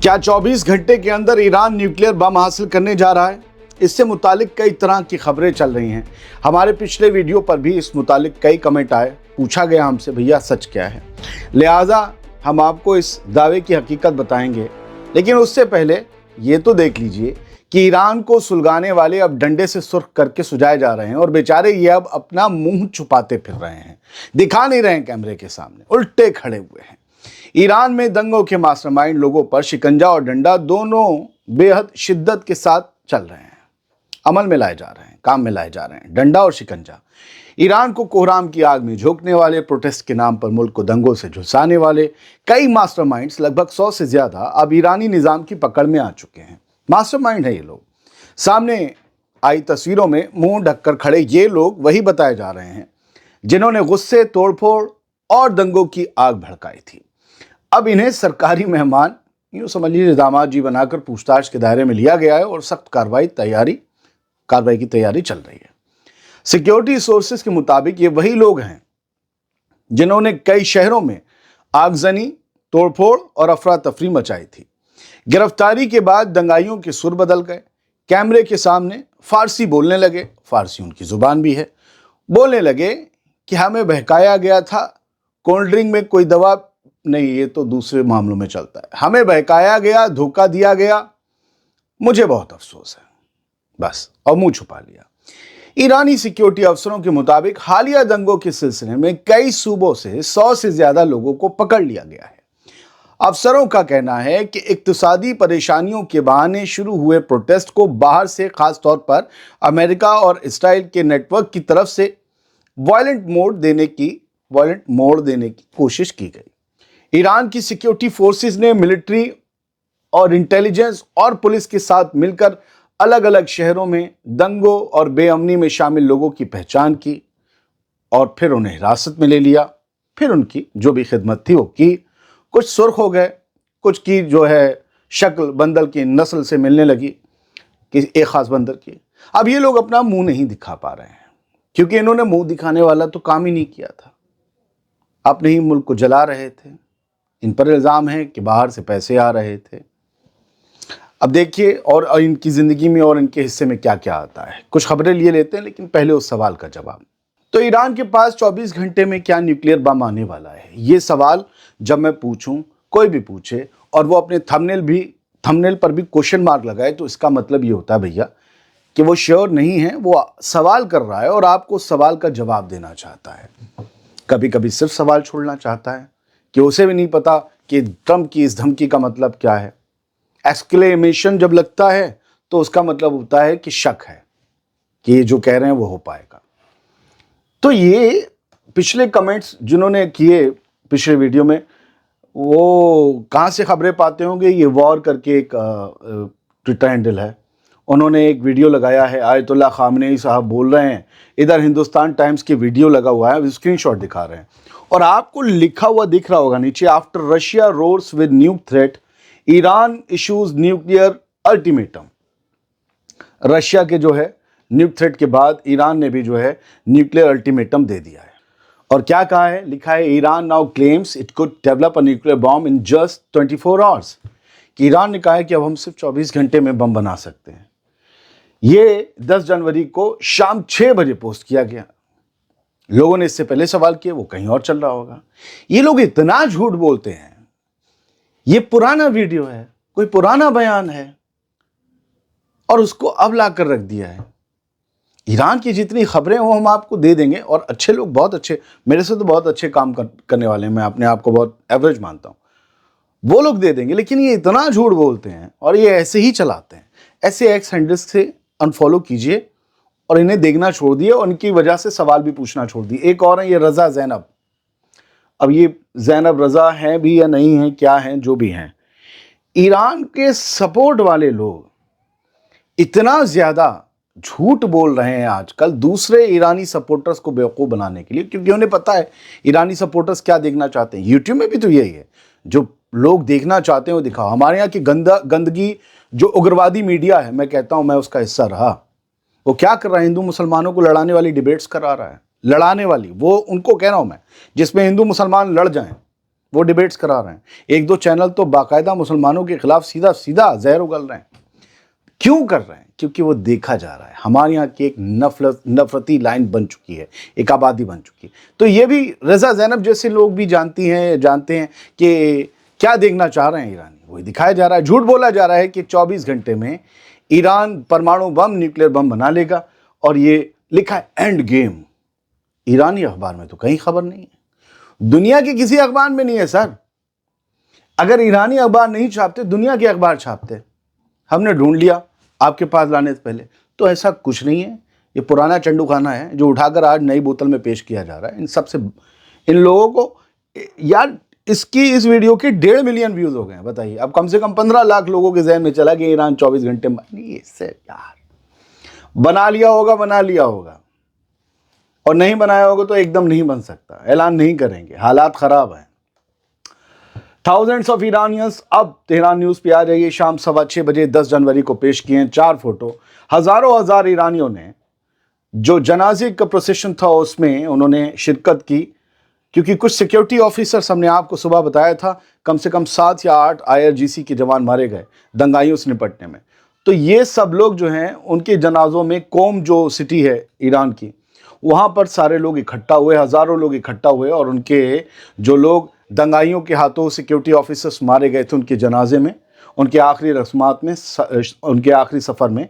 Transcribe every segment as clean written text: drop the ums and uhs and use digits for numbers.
क्या 24 घंटे के अंदर ईरान न्यूक्लियर बम हासिल करने जा रहा है? इससे मुतालिक कई तरह की खबरें चल रही हैं। हमारे पिछले वीडियो पर भी इस मुतालिक कई कमेंट आए, पूछा गया हमसे भैया सच क्या है। लिहाजा हम आपको इस दावे की हकीकत बताएंगे, लेकिन उससे पहले ये तो देख लीजिए कि ईरान को सुलगाने वाले अब डंडे से सुर्ख करके सुझाए जा रहे हैं और बेचारे ये अब अपना मुंह छुपाते फिर रहे हैं, दिखा नहीं रहे हैं कैमरे के सामने, उल्टे खड़े हुए हैं। ईरान में दंगों के मास्टरमाइंड लोगों पर शिकंजा और डंडा दोनों बेहद शिद्दत के साथ चल रहे हैं, अमल में लाए जा रहे हैं, काम में लाए जा रहे हैं। डंडा और शिकंजा ईरान को कोहराम की आग में झोंकने वाले, प्रोटेस्ट के नाम पर मुल्क को दंगों से झुलसाने वाले कई मास्टरमाइंड्स, लगभग 100 से ज्यादा, अब ईरानी निजाम की पकड़ में आ चुके हैं। मास्टरमाइंड है ये लोग। सामने आई तस्वीरों में मुंह ढककर खड़े ये लोग वही बताए जा रहे हैं जिन्होंने गुस्से, तोड़फोड़ और दंगों की आग भड़काई थी। अब इन्हें सरकारी मेहमान, यूं समझ लीजिए दामाद जी बनाकर पूछताछ के दायरे में लिया गया है और सख्त कार्रवाई की तैयारी चल रही है। सिक्योरिटी सोर्सेज के मुताबिक ये वही लोग हैं जिन्होंने कई शहरों में आगजनी, तोड़फोड़ और अफरा तफरी मचाई थी। गिरफ्तारी के बाद दंगाइयों के सुर बदल गए, कैमरे के सामने फारसी बोलने लगे, फारसी उनकी जुबान भी है, बोलने लगे कि हमें बहकाया गया था, कोल्ड ड्रिंक में कोई दवा नहीं, ये तो दूसरे मामलों में चलता है, हमें बहकाया गया, धोखा दिया गया, मुझे बहुत अफसोस है, बस, और मुंह छुपा लिया। ईरानी सिक्योरिटी अफसरों के मुताबिक हालिया दंगों के सिलसिले में कई सूबों से 100 से ज्यादा लोगों को पकड़ लिया गया है। अफसरों का कहना है कि इक्तिसादी परेशानियों के बहाने शुरू हुए प्रोटेस्ट को बाहर से, खास तौर पर अमेरिका और इसराइल के नेटवर्क की तरफ से वायलेंट मोड़ देने की कोशिश की गई। ईरान की सिक्योरिटी फोर्सेस ने मिलिट्री और इंटेलिजेंस और पुलिस के साथ मिलकर अलग अलग शहरों में दंगों और बेअमनी में शामिल लोगों की पहचान की और फिर उन्हें हिरासत में ले लिया। फिर उनकी जो भी खिदमत थी वो की। कुछ सुर्ख हो गए, कुछ की जो है शक्ल बंदर की नस्ल से मिलने लगी कि एक खास बंदर की। अब ये लोग अपना मुंह नहीं दिखा पा रहे हैं क्योंकि इन्होंने मुंह दिखाने वाला तो काम ही नहीं किया था। अपने ही मुल्क को जला रहे थे। इन पर इल्ज़ाम है कि बाहर से पैसे आ रहे थे। अब देखिए और इनकी ज़िंदगी में और इनके हिस्से में क्या क्या आता है। कुछ खबरें लिए लेते हैं, लेकिन पहले उस सवाल का जवाब। तो ईरान के पास 24 घंटे में क्या न्यूक्लियर बम आने वाला है, ये सवाल जब मैं पूछूं, कोई भी पूछे और वो अपने थंबनेल पर भी क्वेश्चन मार्क लगाए, तो इसका मतलब ये होता है भैया कि वो श्योर नहीं है, वो सवाल कर रहा है और आपको सवाल का जवाब देना चाहता है। कभी कभी सिर्फ सवाल छोड़ना चाहता है कि उसे भी नहीं पता कि ट्रंप की इस धमकी का मतलब क्या है। एक्सक्लेमेशन जब लगता है तो उसका मतलब होता है कि शक है कि ये जो कह रहे हैं वो हो पाएगा। तो ये पिछले कमेंट्स जिन्होंने किए पिछले वीडियो में, वो कहाँ से खबरें पाते होंगे? ये वॉर करके एक ट्विटर हैंडल है, उन्होंने एक वीडियो लगाया है, आयतुल्लाह खामनेई साहब बोल रहे हैं, इधर हिंदुस्तान टाइम्स की वीडियो लगा हुआ है, स्क्रीनशॉट दिखा रहे हैं और आपको लिखा हुआ दिख रहा होगा नीचे, after Russia roars with न्यूक threat Iran issues nuclear ultimatum. Russia के जो है न्यूक थ्रेट के बाद ईरान ने भी जो है न्यूक्लियर अल्टीमेटम दे दिया है। और क्या कहा है? लिखा है Iran now claims it could develop a nuclear bomb in just 24 hours. कि ईरान ने कहा है कि अब हम सिर्फ 24 घंटे में बम बना सकते हैं। ये 10 जनवरी को शाम 6 बजे पोस्ट किया गया। लोगों ने इससे पहले सवाल किए, वो कहीं और चल रहा होगा। ये लोग इतना झूठ बोलते हैं। ये पुराना वीडियो है, कोई पुराना बयान है और उसको अब ला कर रख दिया है। ईरान की जितनी खबरें वो हम आपको दे देंगे और अच्छे लोग, बहुत अच्छे, मेरे से तो बहुत अच्छे काम करने वाले हैं, मैं अपने आप को बहुत एवरेज मानता हूँ, वो लोग दे देंगे। लेकिन ये इतना झूठ बोलते हैं और ये ऐसे ही चलाते हैं। ऐसे एक्स हैंडल्स से अनफॉलो कीजिए और इन्हें देखना छोड़ दिए और उनकी वजह से सवाल भी पूछना छोड़ दिए। एक और है ये रज़ा ज़ैनब। अब ये ज़ैनब रज़ा हैं भी या नहीं है, क्या हैं, जो भी हैं, ईरान के सपोर्ट वाले लोग इतना ज़्यादा झूठ बोल रहे हैं आजकल दूसरे ईरानी सपोर्टर्स को बेवकूफ़ बनाने के लिए, क्योंकि उन्हें पता है ईरानी सपोर्टर्स क्या देखना चाहते हैं। यूट्यूब में भी तो यही है, जो लोग देखना चाहते हैं वो दिखाओ। हमारे यहाँ की गंदगी जो उग्रवादी मीडिया है, मैं कहता हूँ मैं उसका हिस्सा रहा, वो क्या कर रहा है? हिंदू मुसलमानों को लड़ाने वाली डिबेट्स करा रहा है, लड़ाने वाली, वो उनको कह रहा हूँ मैं, जिसमें हिंदू मुसलमान लड़ जाएं। وہ ڈیبیٹس کرا رہے ہیں. ایک دو چینل تو باقاعدہ مسلمانوں کے خلاف سیدھا سیدھا زہر اگل رہے ہیں. کیوں کر رہے ہیں؟ کیونکہ وہ دیکھا جا رہا ہے ہمارے یہاں کی ایک نفرتی لائن بن چکی ہے، ایک آبادی بن چکی ہے. تو یہ بھی رضا زینب جیسے لوگ بھی جانتے ہیں کہ کیا دیکھنا چاہ رہے ہیں ایرانی. وہی دکھایا جا رہا ہے، جھوٹ بولا جا رہا ہے کہ 24 گھنٹے میں ایران پرمانو بم، نیوکلیر بم بنا لے گا، اور یہ لکھا ہے اینڈ گیم. ایرانی اخبار میں تو کہیں خبر نہیں ہے، دنیا کی کسی اخبار میں نہیں ہے سر. اگر ایرانی اخبار نہیں چھاپتے، دنیا کے اخبار چھاپتے. ہم نے ڈھونڈ لیا آپ کے پاس لانے سے پہلے. تو ایسا کچھ نہیں ہے، یہ پرانا چنڈو خانہ ہے جو اٹھا کر آج نئی بوتل میں پیش کیا جا رہا ہے. ان لوگوں کو یار اس ویڈیو کے 1.5 ملین ویوز ہو گئے ہیں. بتائیے اب کم سے کم 15 لاکھ لوگوں کے ذہن میں چلا کہ ایران 24 گھنٹے بنا لیا ہوگا، اور نہیں بنایا ہوگا تو ایک دم نہیں بن سکتا. اعلان نہیں کریں گے، حالات خراب ہیں. Thousands of Iranians اب تہران نیوز پہ آ جائیے. شام 6:15 بجے 10 جنوری کو پیش کیے ہیں 4 فوٹو. ہزار ایرانیوں نے جو جنازے کا پروسیشن تھا اس میں انہوں نے شرکت کی، کیونکہ کچھ سیکیورٹی آفیسرز ہم نے آپ کو صبح بتایا تھا کم سے کم 7 یا 8 IRGC کے جوان مارے گئے دنگائیوں سے نپٹنے میں. تو یہ سب لوگ جو ہیں ان کے جنازوں میں قوم جو سٹی ہے ایران کی، وہاں پر سارے لوگ اکٹھا ہوئے، ہزاروں لوگ اکٹھا ہوئے، اور ان کے جو لوگ دنگائیوں کے ہاتھوں سیکیورٹی آفیسرز مارے گئے تھے ان کے جنازے میں، ان کے آخری رسمات میں، ان کے آخری سفر میں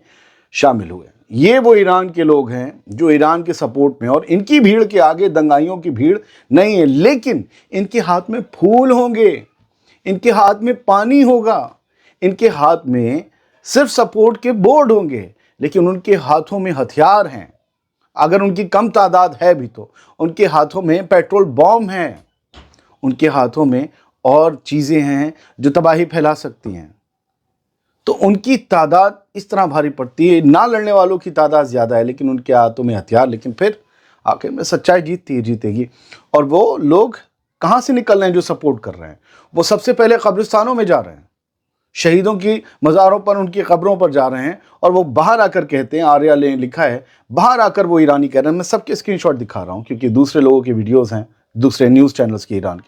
شامل ہوئے. یہ وہ ایران کے لوگ ہیں جو ایران کے سپورٹ میں، اور ان کی بھیڑ کے آگے دنگائیوں کی بھیڑ نہیں ہے. لیکن ان کے ہاتھ میں پھول ہوں گے، ان کے ہاتھ میں پانی ہوگا، ان کے ہاتھ میں صرف سپورٹ کے بورڈ ہوں گے، لیکن ان کے ہاتھوں میں ہتھیار ہیں. اگر ان کی کم تعداد ہے بھی تو ان کے ہاتھوں میں پیٹرول بام ہیں، ان کے ہاتھوں میں اور چیزیں ہیں جو تباہی پھیلا سکتی ہیں. تو ان کی تعداد اس طرح بھاری پڑتی ہے. نہ لڑنے والوں کی تعداد زیادہ ہے لیکن ان کے ہاتھوں میں ہتھیار. لیکن پھر آخر میں سچائی جیتے گی. اور وہ لوگ کہاں سے نکل رہے ہیں جو سپورٹ کر رہے ہیں؟ وہ سب سے پہلے قبرستانوں میں جا رہے ہیں، شہیدوں کی مزاروں پر، ان کی قبروں پر جا رہے ہیں، اور وہ باہر آ کر کہتے ہیں، آریہ نے لکھا ہے، باہر آ کر وہ ایرانی کہہ رہے ہیں. میں سب کے اسکرین شاٹ دکھا رہا ہوں کیونکہ دوسرے لوگوں کی ویڈیوز ہیں، دوسرے نیوز چینلز کی ایران کی،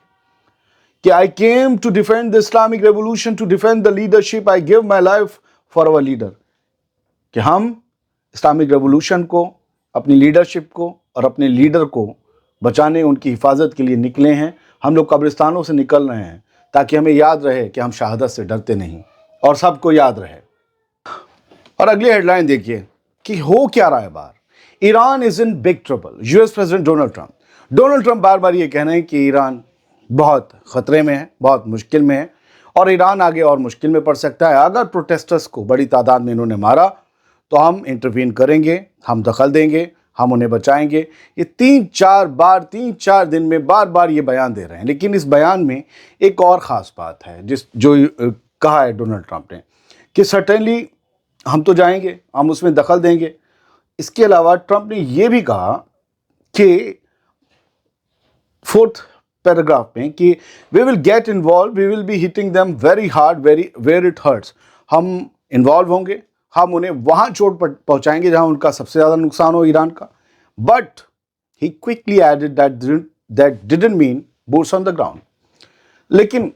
کہ I came to defend the Islamic revolution, to defend the leadership, I give my life for our leader. کہ ہم اسلامک ریولوشن کو، اپنی لیڈرشپ کو اور اپنے لیڈر کو بچانے، ان کی حفاظت کے لیے نکلے ہیں. ہم لوگ قبرستانوں سے نکل رہے ہیں تاکہ ہمیں یاد رہے کہ ہم شہادت سے ڈرتے نہیں، اور سب کو یاد رہے. اور اگلی ہیڈ لائن دیکھیے کہ ہو کیا رہا ہے باہر. Iran is in big trouble. US president Donald Trump بار بار یہ کہہ رہے ہیں کہ ایران بہت خطرے میں ہے، بہت مشکل میں ہے، اور ایران آگے اور مشکل میں پڑ سکتا ہے. اگر پروٹیسٹرز کو بڑی تعداد میں انہوں نے مارا تو ہم انٹروین کریں گے، ہم دخل دیں گے، ہم انہیں بچائیں گے. یہ 3-4 دن میں بار بار یہ بیان دے رہے ہیں. لیکن اس بیان میں ایک اور خاص بات ہے جو کہا ہے ڈونلڈ ٹرمپ نے، کہ سرٹنلی ہم تو جائیں گے، ہم اس میں دخل دیں گے. اس کے علاوہ ٹرمپ نے یہ بھی کہا کہ 4th پیراگراف میں کہ we will get involved, we will be hitting them very hard, where it hurts. ہم انوالو ہوں گے، ہم انہیں وہاں چوٹ پہنچائیں گے جہاں ان کا سب سے زیادہ نقصان ہو ایران کا. But he quickly added that didn't mean boots on the ground. لیکن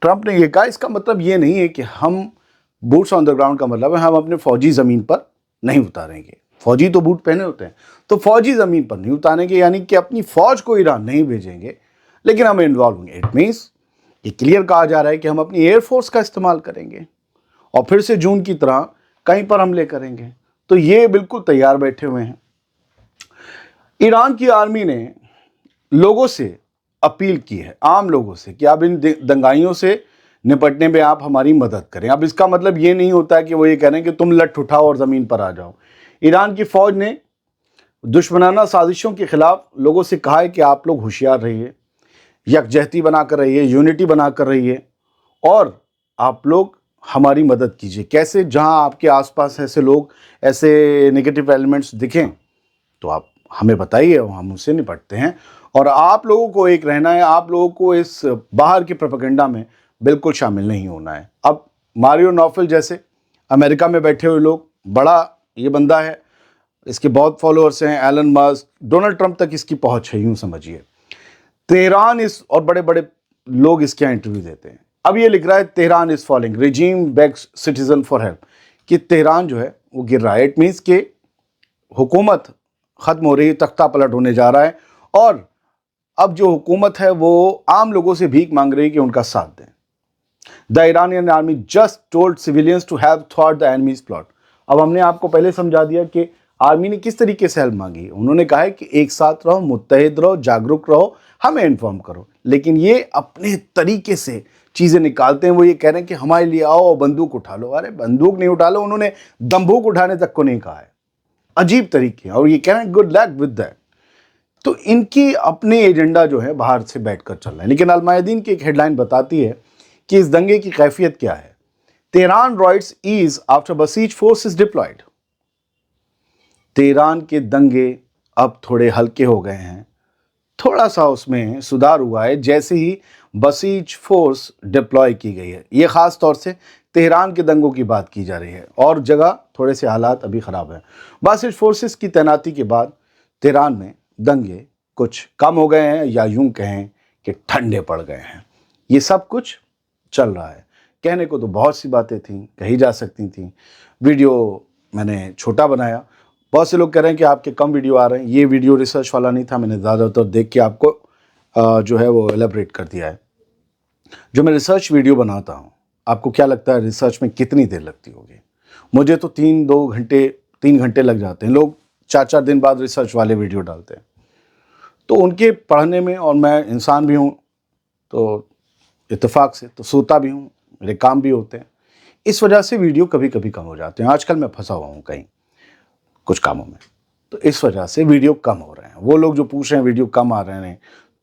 ٹرمپ نے یہ کہا اس کا مطلب یہ نہیں ہے کہ ہم بوٹس آن دا گراؤنڈ کا مطلب ہے ہم اپنے فوجی زمین پر نہیں اتاریں گے. فوجی تو بوٹ پہنے ہوتے ہیں، تو فوجی زمین پر نہیں اتاریں گے، یعنی کہ اپنی فوج کو ایران نہیں بھیجیں گے، لیکن ہم انوالو ہوں گے. اٹ مینس یہ کلیئر کہا جا رہا ہے کہ ہم اپنی ایئر فورس کا استعمال کریں گے اور پھر سے جون کی طرح کہیں پر حملے کریں گے. تو یہ بالکل تیار بیٹھے ہوئے ہیں. ایران کی آرمی نے لوگوں سے اپیل کی ہے، عام لوگوں سے، کہ اب ان دنگائیوں سے نپٹنے میں آپ ہماری مدد کریں. اب اس کا مطلب یہ نہیں ہوتا ہے کہ وہ یہ کہہ رہے ہیں کہ تم لٹ اٹھاؤ اور زمین پر آ جاؤ. ایران کی فوج نے دشمنانہ سازشوں کے خلاف لوگوں سے کہا ہے کہ آپ لوگ ہوشیار رہیے، یکجہتی بنا کر رہیے، یونٹی بنا کر رہیے، اور آپ لوگ ہماری مدد کیجیے. کیسے؟ جہاں آپ کے آس پاس ایسے لوگ، ایسے نیگیٹو ایلیمنٹس دکھیں تو آپ ہمیں بتائیے، ہم ان سے نپٹتے ہیں. اور آپ لوگوں کو ایک رہنا ہے، آپ لوگوں کو اس باہر کی پروپیگنڈا میں بالکل شامل نہیں ہونا ہے. اب ماریو نوفل جیسے امریکا میں بیٹھے ہوئے لوگ، بڑا یہ بندہ ہے، اس کے بہت فالوورز ہیں، ایلن ماسک، ڈونلڈ ٹرمپ تک اس کی پہنچ ہے، یوں سمجھیے. تہران اور بڑے بڑے लोग इसके यहाँ इंटरव्यू देते हैं। अब ये लिख रहा है Tehran is falling, regime bags citizen for help, कि तेहरान जो है वो गिर रहा है। इट मीन्स कि हुकूमत ख़त्म हो रही है, तख्ता पलट होने जा रहा है, और अब जो हुकूमत है वो आम लोगों से भीख मांग रही है कि उनका साथ दें। The Iranian army just told civilians to have थ्वाट द एनिमीज प्लॉट। अब हमने आपको पहले समझा दिया कि आर्मी ने किस तरीके से हेल्प मांगी। उन्होंने कहा है कि एक साथ रहो, मुत्तहिद रहो, जागरूक रहो, हमें इन्फॉर्म करो। लेकिन ये अपने तरीके से चीज़ें निकालते हैं। वो ये कह रहे हैं कि हमारे लिए आओ, बंदूक उठा लो। अरे बंदूक नहीं उठा लो, उन्होंने दंबूक उठाने तक को नहीं कहा है। अजीब तरीके, और ये कह रहे हैं गुड लक विद दैट। तो इनकी अपने एजेंडा जो है बाहर से बैठकर चल रहा है। लेकिन अल-मायादीन की एक हेडलाइन बताती है कि इस दंगे की कैफियत क्या है। Tehran riots is after Basij force is deployed. Tehran के दंगे अब थोड़े हल्के हो गए हैं, थोड़ा सा उसमें सुधार हुआ है जैसे ही बसीज फोर्स डिप्लॉय की गई है। ये ख़ास तौर से तेहरान के दंगों की बात की जा रही है, और जगह थोड़े से हालात अभी ख़राब हैं। बसीज फोर्सेस की तैनाती के बाद तेहरान में दंगे कुछ कम हो गए हैं, या यूं कहें कि ठंडे पड़ गए हैं। ये सब कुछ चल रहा है। कहने को तो बहुत सी बातें थीं, कही जा सकती थीं। वीडियो मैंने छोटा बनाया। बहुत से लोग कह रहे हैं कि आपके कम वीडियो आ रहे हैं। ये वीडियो रिसर्च वाला नहीं था, मैंने ज़्यादातर देख के आपको जो है वो एलेबरेट कर दिया है। जो मैं रिसर्च वीडियो बनाता हूँ, आपको क्या लगता है रिसर्च में कितनी देर लगती होगी? मुझे तो 3 घंटे लग जाते हैं। लोग 4 दिन बाद रिसर्च वाले वीडियो डालते हैं। तो उनके पढ़ने में, और मैं इंसान भी हूँ तो इत्तेफाक से तो सोता भी हूँ, मेरे काम भी होते हैं, इस वजह से वीडियो कभी कभी कम हो जाते हैं। आजकल मैं फंसा हुआ हूँ कहीं कुछ कामों में, तो इस वजह से वीडियो कम हो रहे हैं। वो लोग जो पूछ रहे हैं वीडियो कम आ रहे हैं,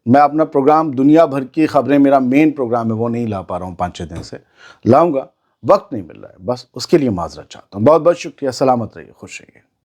मैं अपना प्रोग्राम दुनिया भर की खबरें, मेरा मेन प्रोग्राम है, वो नहीं ला पा रहा हूँ 5-6 दिन से। लाऊंगा, वक्त नहीं मिल रहा है, बस उसके लिए माजरत चाहता हूँ। बहुत बहुत शुक्रिया। सलामत रहिए, खुश रहिए।